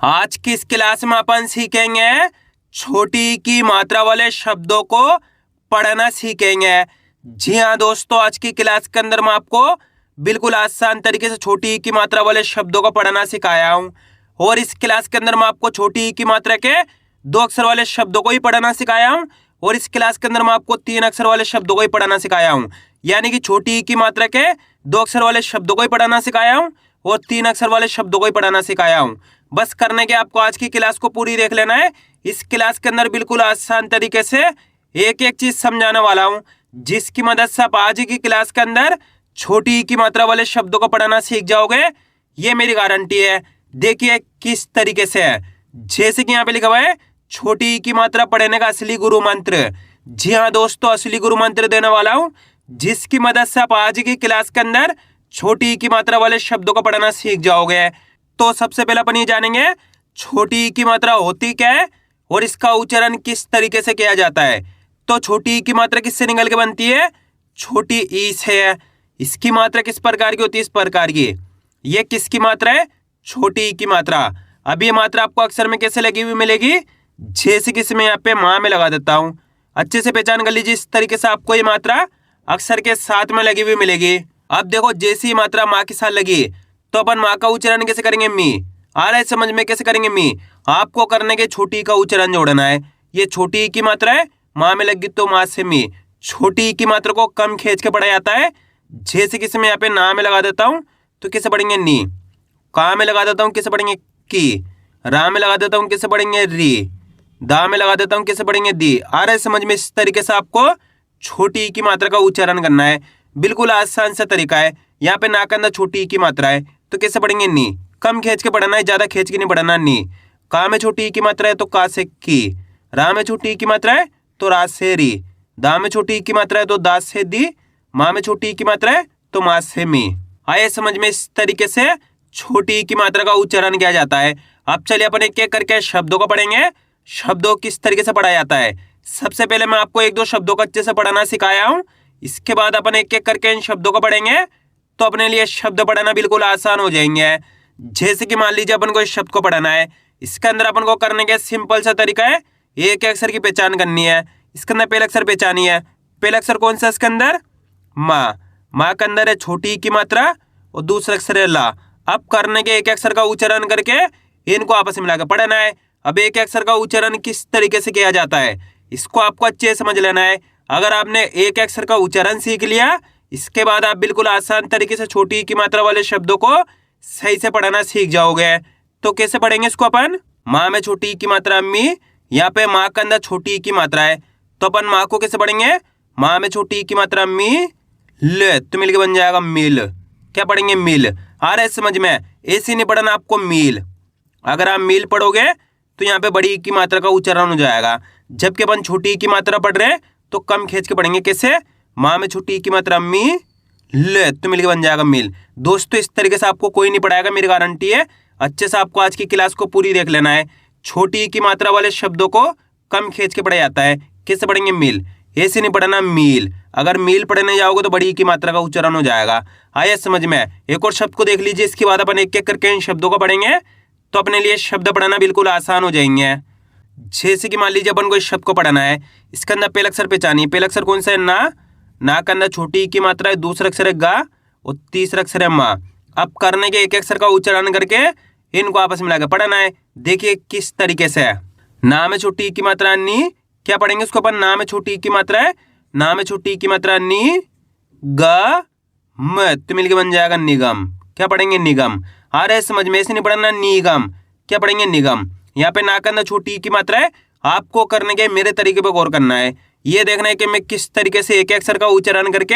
आज की इस क्लास में अपन सीखेंगे छोटी ई की मात्रा वाले शब्दों को पढ़ना सीखेंगे। जी हाँ दोस्तों, आज की क्लास के अंदर मैं आपको बिल्कुल आसान तरीके से छोटी ई की मात्रा वाले शब्दों को पढ़ना सिखाया हूँ। और इस क्लास के अंदर मैं आपको छोटी ई की मात्रा के 2 अक्षर वाले शब्दों को ही पढ़ना सिखाया हूँ। और इस क्लास के अंदर मैं आपको 3 अक्षर वाले शब्दों को ही पढ़ना सिखाया हूँ। यानी कि छोटी ई की मात्रा के 2 अक्षर वाले शब्दों को ही पढ़ना सिखाया हूँ और 3 अक्षर वाले शब्दों को ही पढ़ना सिखाया हूँ। बस करने के आपको आज की क्लास को पूरी देख लेना है। इस क्लास के अंदर बिल्कुल आसान तरीके से एक एक चीज समझाने वाला हूँ, जिसकी मदद से आप आज की क्लास के अंदर छोटी ई की मात्रा वाले शब्दों को पढ़ना सीख जाओगे। ये मेरी गारंटी है। देखिए किस तरीके से है। जैसे कि यहाँ पे लिखा हुआ है छोटी ई की मात्रा पढ़ने का असली गुरु मंत्र। जी हाँ दोस्तों, असली गुरु मंत्र देने वाला हूँ, जिसकी मदद से आप आज की क्लास के अंदर छोटी ई की मात्रा वाले शब्दों को पढ़ना सीख जाओगे। तो सबसे पहले अपन ये जानेंगे छोटी ई की मात्रा होती क्या है और इसका उच्चारण किस तरीके से किया जाता है। तो छोटी ई की मात्रा किससे निकल के बनती है? छोटी ई से है। इसकी मात्रा किस प्रकार की होती है? इस प्रकार की। ये किसकी मात्रा है? छोटी ई की मात्रा। अब ये मात्रा आपको अक्षर में कैसे लगी हुई मिलेगी? जैसे कि इसमें यहाँ पे माँ में लगा देता हूँ। अच्छे से पहचान कर लीजिए। इस तरीके से आपको ये मात्रा अक्षर के साथ में लगी हुई मिलेगी। अब देखो, जैसी मात्रा माँ के साथ लगी तो अपन माँ का उच्चारण कैसे करेंगे? मी। आ रहा है समझ में? कैसे करेंगे? मी। आपको करने के छोटी का उच्चारण जोड़ना है। ये छोटी ई की मात्रा है, माँ में लगी तो माँ से मी। छोटी ई की मात्रा को कम खींच के पढ़ा जाता है। जैसे कि इसमें यहाँ पे ना में लगा देता हूँ तो कैसे पढ़ेंगे? नी। का में लगा देता हूँ कैसे पढ़ेंगे? की। रा में लगा देता हूँ कैसे पढ़ेंगे? री। दा में लगा देता हूँ कैसे पढ़ेंगे? दी। आ रहा है समझ में? इस तरीके से आपको छोटी ई की मात्रा का उच्चारण करना है। बिल्कुल आसान सा तरीका है। यहाँ पे ना के अंदर छोटी ई की मात्रा है तो कैसे पढ़ेंगे? नी। कम खींच के पढ़ना है, ज्यादा खींच के नहीं पढ़ना। नी। का में छोटी ई की मात्रा है तो का से की। रा में छोटी ई की मात्रा है तो रा से री। दा में छोटी ई की मात्रा है तो दा से दी। माँ में छोटी ई की मात्रा है तो माँ से मी। आए समझ में? इस तरीके से छोटी ई की मात्रा का उच्चारण किया जाता है। अब चलिए अपन एक एक करके शब्दों को पढ़ेंगे। शब्दों किस तरीके से पढ़ा जाता है। सबसे पहले मैं आपको 1-2 शब्दों को अच्छे से पढ़ना सिखाया हूँ। इसके बाद अपन एक एक करके इन शब्दों को पढ़ेंगे तो अपने लिए शब्द पढ़ना बिल्कुल आसान हो जाएंगे। जैसे कि मान लीजिए अपन को इस शब्द को पढ़ना है। इसके अंदर अपन को करने का सिंपल सा तरीका है, एक अक्षर की पहचान करनी है। इसके अंदर पहला अक्षर पहचानी है। पहला अक्षर कौन सा? इसके अंदर माँ। माँ के अंदर है छोटी ई की मात्रा और दूसरा अक्षर है ला। अब करने के एक अक्षर का उच्चारण करके इनको आपस में मिलाकर पढ़ना है। अब एक अक्षर का उच्चारण किस तरीके से किया जाता है, इसको आपको अच्छे से समझ लेना है। अगर आपने एक अक्षर का उच्चारण सीख लिया, इसके बाद आप बिल्कुल आसान तरीके से छोटी ई की मात्रा वाले शब्दों को सही से पढ़ना सीख जाओगे। तो कैसे पढ़ेंगे इसको अपन? माँ में छोटी ई की मात्रा मी। यहाँ पे माँ के अंदर छोटी ई की मात्रा है तो अपन माँ को कैसे पढ़ेंगे? माँ में छोटी ई की मात्रा मी ल तो मिल के बन जाएगा मिल। क्या पढ़ेंगे? मिल। आ रहा है समझ में? ऐसे नहीं पढ़ना आपको मील। अगर आप मील पढ़ोगे तो यहाँ पे बड़ी ई की मात्रा का उच्चारण हो जाएगा। जबकि अपन छोटी ई की मात्रा पढ़ रहे हैं तो कम खींच के पढ़ेंगे। कैसे? माँ में छोटी ई की मात्रा मी ल तो मिल के बन जाएगा मिल। दोस्तों इस तरीके से आपको कोई नहीं पढ़ाएगा, मेरी गारंटी है। अच्छे से आपको आज की क्लास को पूरी देख लेना है। छोटी ई की मात्रा वाले शब्दों को कम खींच के पढ़ा जाता है। कैसे पढ़ेंगे? मिल। ऐसे नहीं पढ़ना मील। अगर मील पढ़ने जाओगे तो बड़ी ई की मात्रा का उच्चारण हो जाएगा। आया समझ में? एक और शब्द को देख लीजिए। इसके बाद अपन एक एक करके इन शब्दों को पढ़ेंगे तो अपने लिए शब्द पढ़ना बिल्कुल आसान हो जाएंगे। जैसे कि मान लीजिए अपन को इस शब्द को पढ़ना है। इसके अंदर पहला अक्षर पहचानिए। पहला अक्षर कौन सा है? ना। ना के अंदर छोटी ई की मात्रा है, दूसरा अक्षर है गा और तीसरा अक्षर है माँ। अब करने के एक अक्षर का उच्चारण करके इनको आपस में मिलाकर पढ़ना है। देखिए किस तरीके से है। ना में छोटी ई की मात्रा नी। क्या पढ़ेंगे उसको अपन? ना में छोटी ई की मात्रा है, ना में छोटी ई की मात्रा नी ग म तो मिलके बन जाएगा निगम। क्या पढ़ेंगे? निगम। आ रहा है समझ में? ऐसे नहीं पढ़ना निगम। क्या पढ़ेंगे? निगम। यहाँ पे ना के अंदर छोटी ई की मात्रा है। आपको करने के मेरे तरीके पर गौर करना है। ये देखना है कि मैं किस तरीके से एक अक्षर का उच्चारण करके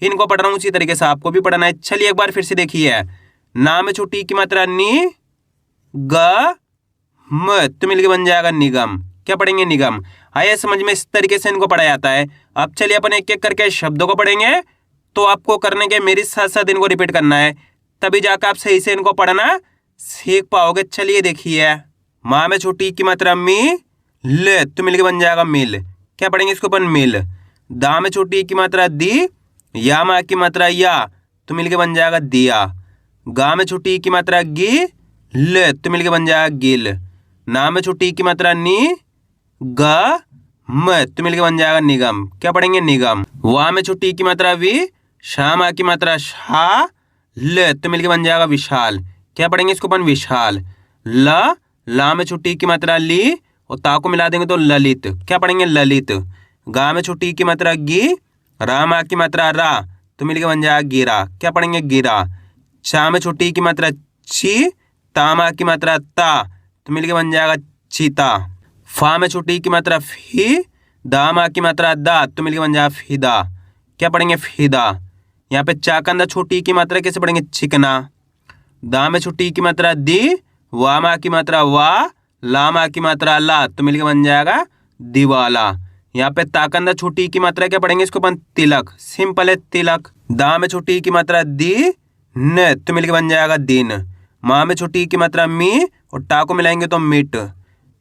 इनको पढ़ रहा हूँ, उसी तरीके से आपको भी पढ़ना है। चलिए एक बार फिर से देखिए। ना में छोटी ई की मात्रा नी ग म तो मिलके बन जाएगा निगम। क्या पढ़ेंगे? निगम। आया समझ में? इस तरीके से इनको पढ़ा जाता है। अब चलिए अपन एक एक करके शब्दों को पढ़ेंगे तो आपको करने के मेरे साथ साथ इनको रिपीट करना है, तभी जाकर आप सही से इनको पढ़ना सीख पाओगे। चलिए देखिए। माँ में छोटी ई की मात्रा मी ल तो मिलके बन जाएगा मिल। क्या पढ़ेंगे इसको अपन? मिल। दा में छोटी ई की मात्रा दी। या माँ की मात्रा या तो मिलके बन जाएगा दिया। गा में छोटी ई की मात्रा गी। ल तो मिलके बन जाएगा गिल। ना में छोटी की मात्रा नी, ग म तो मिलके बन जाएगा निगम। क्या पढ़ेंगे? निगम। वा में छोटी की मात्रा वी, शा मा की मात्रा शा, ल तो मिलके बन जाएगा विशाल। क्या पढ़ेंगे इसको अपन? विशाल। ला में छोटी की मात्रा ली और ता को मिला देंगे तो ललित। क्या पढ़ेंगे? ललित। गा में छोटी की मात्रा गी, रा मा की मात्रा रा तो मिलके बन जाएगा गिरा। क्या पढ़ेंगे? गिरा। चा में छोटी की मात्रा ची, ता मा की मात्रा ता तो मिलके बन जाएगा चीता। फा में छोटी की मात्रा फी, दा मा की मात्रा दा तो मिलके बन जाएगा फिदा। क्या पढ़ेंगे? फिदा। यहाँ पे चा के अंदर छोटी की मात्रा कैसे पढ़ेंगे? चिकना। दा में छोटी की मात्रा दी, वा मा की मात्रा वा, ला मा की मात्रा ला तो मिलके बन जाएगा दिवाला। यहाँ पे ता के अंदर छोटी की मात्रा क्या पढ़ेंगे? इसको अपन तिलक। सिंपल है, तिलक। दा में छोटी की मात्रा दी, न तो मिलके बन जाएगा दिन। माँ में छोटी की मात्रा मी और टा को मिलाएंगे तो मिट।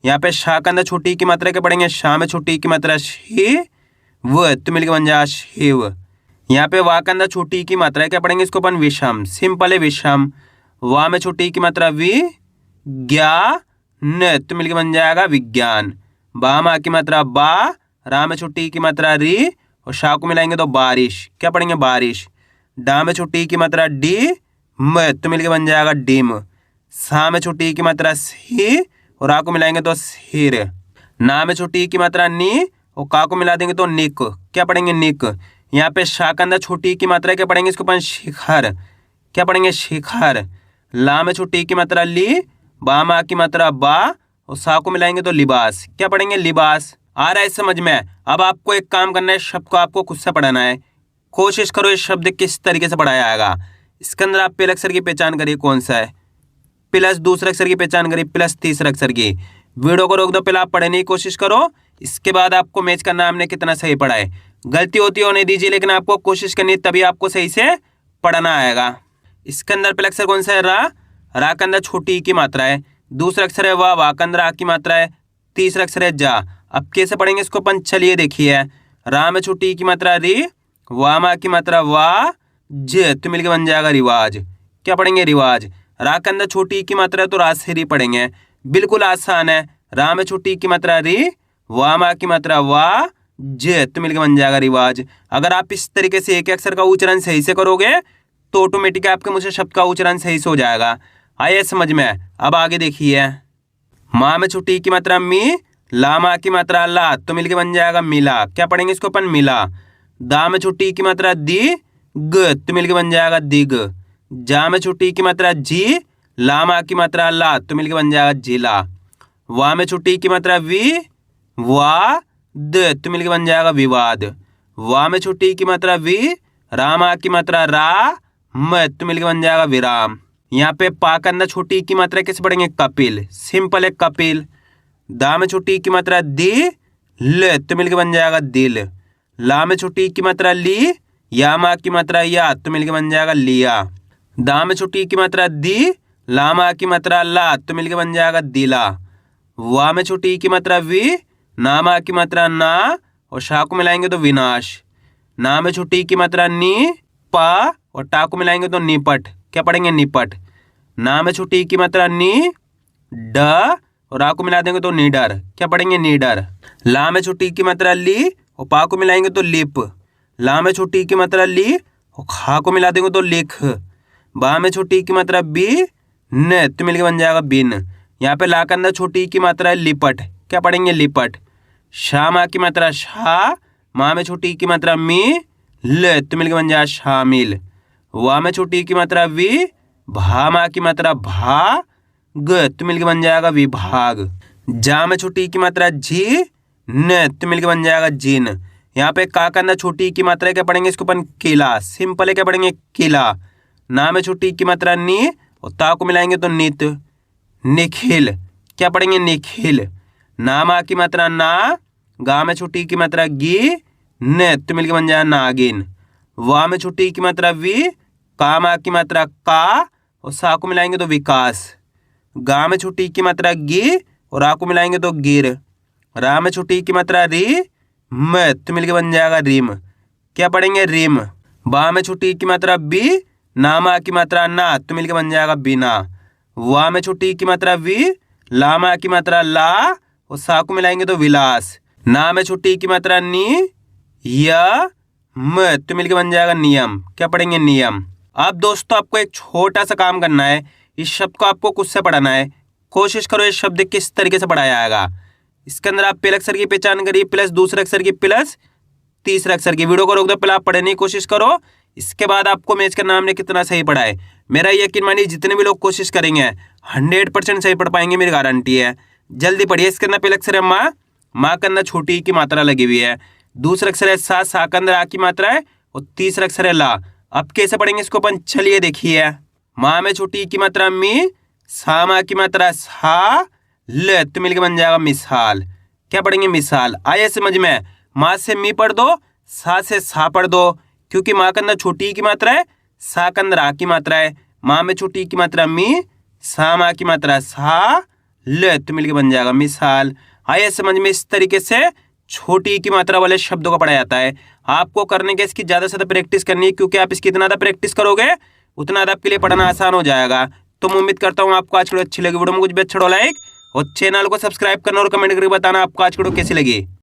यहाँ पे शा के अंदर छोटी की मात्रा क्या पढ़ेंगे? शा में छोटी की मात्रा शी, व तो मिलके बन जाएगा शिव। यहाँ पे वा के अंदर छोटी की मात्रा क्या पढ़ेंगे? इसको अपन विषम। सिंपल है, विषम। वा में छोटी की मात्रा वी, ज्ञा न तो मिलके बन जाएगा विज्ञान। बा मा की मात्रा बा, रा में छोटी की मात्रा री और शा को मिलाएंगे तो बारिश। क्या पढ़ेंगे? बारिश। डा में छोटी की मात्रा डी, म तो मिलके बन जाएगा डिम। सा में छोटी की मात्रा सी और आ को मिलाएंगे तो सिर। ना में छोटी की मात्रा नी और का को मिला देंगे तो निक। क्या पढ़ेंगे? निक। यहाँ पे शा के अंदर छोटी की मात्रा क्या पढ़ेंगे? इसको अपन शिखर। क्या पढ़ेंगे? शिखर। ला में छोटी की मात्रा ली, बा मा की मात्रा बा और सा को मिलाएंगे तो लिबास। क्या पढ़ेंगे? लिबास। आ रहा है समझ में? अब आपको एक काम करना है, शब्द को आपको खुद से पढ़ाना है। कोशिश करो इस शब्द किस तरीके से पढ़ाया आएगा। इसके अंदर आप पहले अक्षर की पहचान करिए कौन सा है, प्लस दूसरे अक्षर की पहचान करिए, प्लस तीसरे अक्षर की। वीडियो को रोक दो, पहले आप पढ़ने की कोशिश करो, इसके बाद आपको मैच करना हमने कितना सही पढ़ा है। गलती होती होने दीजिए, लेकिन आपको कोशिश करनी है, तभी आपको सही से पढ़ना आएगा। इसके अंदर पहला अक्षर कौन सा है? रा। रा के अंदर छोटी की मात्रा है। दूसरा अक्षर है वा के अंदर आ की मात्रा है। तीसरा अक्षर है जा। अब कैसे पढ़ेंगे इसको अपन? चलिए देखिए। रा में छोटी की मात्रा री, वा मा की मात्रा वा, ज तो मिलकर बन जाएगा रिवाज। क्या पढ़ेंगे? रिवाज। रा के अंदर छोटी की मात्रा है तो रा से री पढ़ेंगे, बिल्कुल आसान है। रा में छोटी की मात्रा री, वा मा की मात्रा वा, ज तो मिलकर बन जाएगा रिवाज। अगर आप इस तरीके से एक अक्षर का उच्चारण सही से करोगे तो ऑटोमेटिक आपके मुझे शब्द का उच्चारण सही से हो जाएगा। आइए समझ में। अब आगे देखिए। माँ में छोटी की मात्रा मी, ला मा की मात्रा ला तो मिलके बन जाएगा मिला। क्या पढ़ेंगे इसको अपन? मिला। दा में छोटी की मात्रा दी, ग तो मिलके बन जाएगा दिग। जा में छोटी की मात्रा जी, ला मा की मात्रा ला तो मिलके बन जाएगा जिला। वा में छोटी की मात्रा वी, वा द तो मिलके बन जाएगा विवाद। वा में छोटी की मात्रा वी, रा मा की मात्रा रा, म तो मिलके बन जाएगा विराम। यहाँ पे पा के अंदर छोटी की मात्रा कैसे पढ़ेंगे? कपिल। सिंपल है, कपिल। दा में छोटी की मात्रा दी, ल तो मिलके बन जाएगा दिल। ला में छोटी की मात्रा ली, या मा की मात्रा या तो मिलके बन जाएगा लिया। दा में छोटी की मात्रा दी, ला मा की मात्रा ला तो मिलके बन जाएगा दिला। वा में छोटी की मात्रा वी, ना मा की मात्रा ना और शा को मिलाएंगे तो विनाश। ना में छोटी की मात्रा नी, पा और टा को मिलाएंगे तो निपट। क्या पढ़ेंगे? निपट। ना में छोटी की मात्रा नी, ड और आ को मिला देंगे तो नीडर। क्या पढ़ेंगे? नीडर। ला में छोटी की मात्रा ली और पा को मिलाएंगे तो लिप। ला में छोटी की मात्रा ली और खा को मिला देंगे तो लिख। बा में छोटी की मात्रा बी, न तो मिलके बन जाएगा बिन। यहाँ पे ला के अंदर छोटी की मात्रा है लिपट। क्या पढ़ेंगे? लिपट। शा मा की मात्रा शा, माँ में छोटी की मात्रा मी, ल तो मिलके बन जाएगा शामिल। वा में छोटी की मात्रा वी, भा मा की मात्रा भा, ग तो मिलके बन जाएगा विभाग। जा में छोटी की मात्रा जी, न तो मिलके बन जाएगा जिन। यहाँ पे का के अंदर छोटी की मात्रा क्या पढ़ेंगे? इसको अपन किला। सिंपल है, क्या पढ़ेंगे? किला। ना में छोटी की मात्रा नी और ता को मिलाएंगे तो नित, निखिल। क्या पढ़ेंगे? निखिल। ना मा की मात्रा ना, गा में छोटी की मात्रा गी, न तो मिलके बन जाएगा नागिन। वा में छोटी की मात्रा वी, का मा की मात्रा का और सा को मिलाएंगे तो विकास। गा में छोटी की मात्रा गी और आ को मिलाएंगे तो गिर। रा में छोटी की मात्रा री, म तो मिलके बन जाएगा रिम। क्या पढ़ेंगे? रिम। बा में छोटी की मात्रा बी, ना मा की मात्रा ना तो मिलके बन जाएगा बिना। वा में छोटी की मात्रा वी, लामा की मात्रा ला और सा को मिलाएंगे तो विलास। ना में छोटी की मात्रा नी, या म तो मिलके बन जाएगा नियम। क्या पढ़ेंगे? नियम। अब दोस्तों आपको एक छोटा सा काम करना है, इस शब्द को आपको खुद से पढ़ाना है। कोशिश करो इस शब्द किस तरीके से पढ़ाया जाएगा। इसके अंदर आप पहले अक्षर की पहचान करिए, प्लस दूसरे अक्षर की, प्लस तीसरे अक्षर की। वीडियो को रोक दो, पहले आप पढ़ने की कोशिश करो, इसके बाद आपको मैच का नाम ने कितना सही पढ़ा है। मेरा यकीन मानिए जितने भी लोग कोशिश करेंगे 100% सही पढ़ पाएंगे, मेरी गारंटी है। जल्दी पढ़िए। इसके अंदर पहले अक्षर है माँ, माँ के अंदर छोटी की मात्रा लगी हुई है। दूसरा अक्षर है सा, सा के अंदर आ की मात्रा है। और तीसरा अक्षर है ला। अब कैसे पढ़ेंगे इसको अपन, चलिए देखिए। माँ में छोटी की मात्रा मी, सा माँ की मात्रा सा, ल तो मिलकर बन जाएगा मिसाल। क्या पढ़ेंगे? मिसाल। आइए समझ में। माँ से मी पढ़ दो, सा से सा पढ़ दो, क्योंकि माँ के अंदर छोटी की मात्रा है, सा के अंदर आ की मात्रा है। माँ में छोटी की मात्रा मी, सा माँ की मात्रा सा, ल तो मिलकर बन जाएगा मिसाल। आइए समझ में। इस तरीके से छोटी की मात्रा वाले शब्दों को पढ़ा जाता है। आपको करने के इसकी ज़्यादा से ज़्यादा प्रैक्टिस करनी है, क्योंकि आप इसकी इतना ज़्यादा प्रैक्टिस करोगे उतना ज़्यादा आपके लिए पढ़ना आसान हो जाएगा। तो मैं उम्मीद करता हूँ आपको आज वीडियो अच्छी लगी। वीडियो में कुछ भी अच्छा हो लाइक और चैनल को सब्सक्राइब करना और कमेंट करके बताना आपको आज वीडियो कैसी लगी।